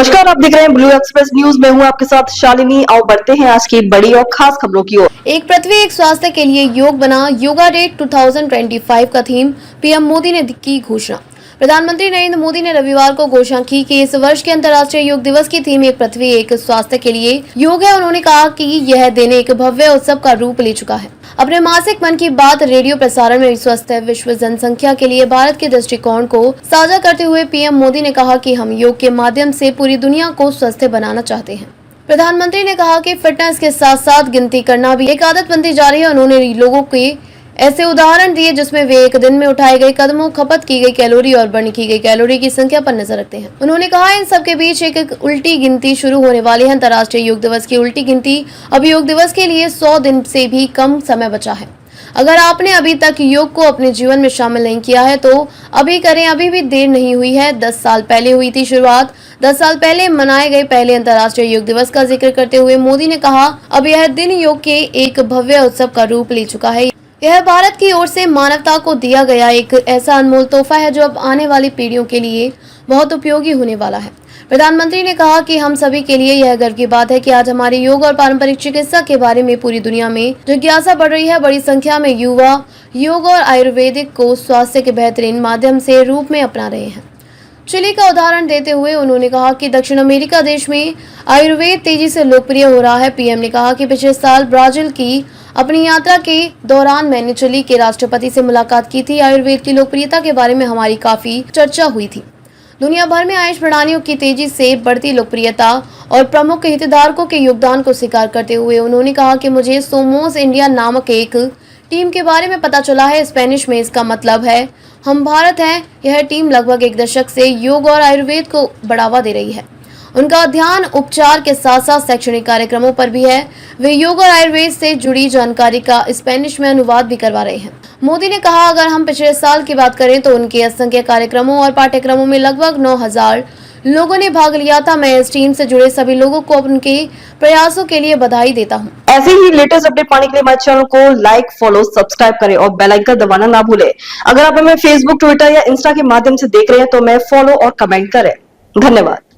नमस्कार, आप देख रहे हैं ब्लू एक्सप्रेस न्यूज। मैं हूं आपके साथ शालिनी। आओ बढ़ते हैं आज की बड़ी और खास खबरों की ओर। एक पृथ्वी एक स्वास्थ्य के लिए योग बना, योगा डे 2025 का थीम। पीएम मोदी ने की घोषणा। प्रधानमंत्री नरेंद्र मोदी ने रविवार को घोषणा की कि इस वर्ष के अंतर्राष्ट्रीय योग दिवस की थीम एक पृथ्वी एक स्वास्थ्य के लिए योग है। उन्होंने कहा कि यह दिन एक भव्य उत्सव का रूप ले चुका है। अपने मासिक मन की बात रेडियो प्रसारण में स्वस्थ विश्व जनसंख्या के लिए भारत के दृष्टिकोण को साझा करते हुए पीएम मोदी ने कहा कि हम योग के माध्यम से पूरी दुनिया को स्वस्थ बनाना चाहते हैं। प्रधानमंत्री ने कहा कि फिटनेस के साथ साथ गिनती करना भी एक आदत बनती जा रही है। उन्होंने लोगों के ऐसे उदाहरण दिए जिसमें वे एक दिन में उठाए गए कदमों, खपत की गई कैलोरी और बर्न की गई कैलोरी की संख्या पर नजर रखते हैं। उन्होंने कहा इन सब के बीच एक उल्टी गिनती शुरू होने वाली है। अंतर्राष्ट्रीय योग दिवस की उल्टी गिनती। अब योग दिवस के लिए 100 दिन से भी कम समय बचा है। अगर आपने अभी तक योग को अपने जीवन में शामिल नहीं किया है तो अभी करें, अभी भी देर नहीं हुई है। 10 साल पहले हुई थी शुरुआत। 10 साल पहले मनाए गए पहले अंतर्राष्ट्रीय योग दिवस का जिक्र करते हुए मोदी ने कहा, अब यह दिन योग के एक भव्य उत्सव का रूप ले चुका है। यह भारत की ओर से मानवता को दिया गया एक ऐसा अनमोल तोहफा है जो अब आने वाली पीढ़ियों के लिए बहुत उपयोगी होने वाला है। प्रधानमंत्री ने कहा कि हम सभी के लिए यह गर्व की बात है कि आज हमारे योग और पारंपरिक चिकित्सा के बारे में पूरी दुनिया में जिज्ञासा बढ़ रही है। बड़ी संख्या में युवा योग और आयुर्वेदिक को स्वास्थ्य के बेहतरीन माध्यम से रूप में अपना रहे हैं। चिली का उदाहरण देते हुए उन्होंने कहा कि दक्षिण अमेरिका देश में आयुर्वेद तेजी से लोकप्रिय हो रहा है। पीएम ने कहा कि पिछले साल ब्राजील की अपनी यात्रा के दौरान मैंने चिली के राष्ट्रपति से मुलाकात की थी। आयुर्वेद की लोकप्रियता के बारे में हमारी काफी चर्चा हुई थी। दुनिया भर में आयुष प्रणालियों की तेजी से बढ़ती लोकप्रियता और प्रमुख हितधारकों के योगदान को स्वीकार करते हुए उन्होंने कहा कि मुझे सोमोस इंडिया नामक एक टीम के बारे में पता चला है। स्पेनिश में इसका मतलब है हम भारत हैं। यह टीम लगभग एक दशक से योग और आयुर्वेद को बढ़ावा दे रही है। उनका ध्यान उपचार के साथ साथ शैक्षणिक कार्यक्रमों पर भी है। वे योग और आयुर्वेद से जुड़ी जानकारी का स्पेनिश में अनुवाद भी करवा रहे हैं। मोदी ने कहा, अगर हम पिछले साल की बात करें तो उनके असंख्य कार्यक्रमों और पाठ्यक्रमों में लगभग 9000 लोगों ने भाग लिया था। मैं इस टीम से जुड़े सभी लोगों को उनके प्रयासों के लिए बधाई देता हूं। ऐसे ही लेटेस्ट अपडेट पाने के लिए हमारे चैनल को लाइक, फॉलो, सब्सक्राइब करें और बेल आइकन दबाना ना भूलें। अगर आप हमें फेसबुक, ट्विटर या इंस्टा के माध्यम से देख रहे हैं तो हमें फॉलो और कमेंट करें। धन्यवाद।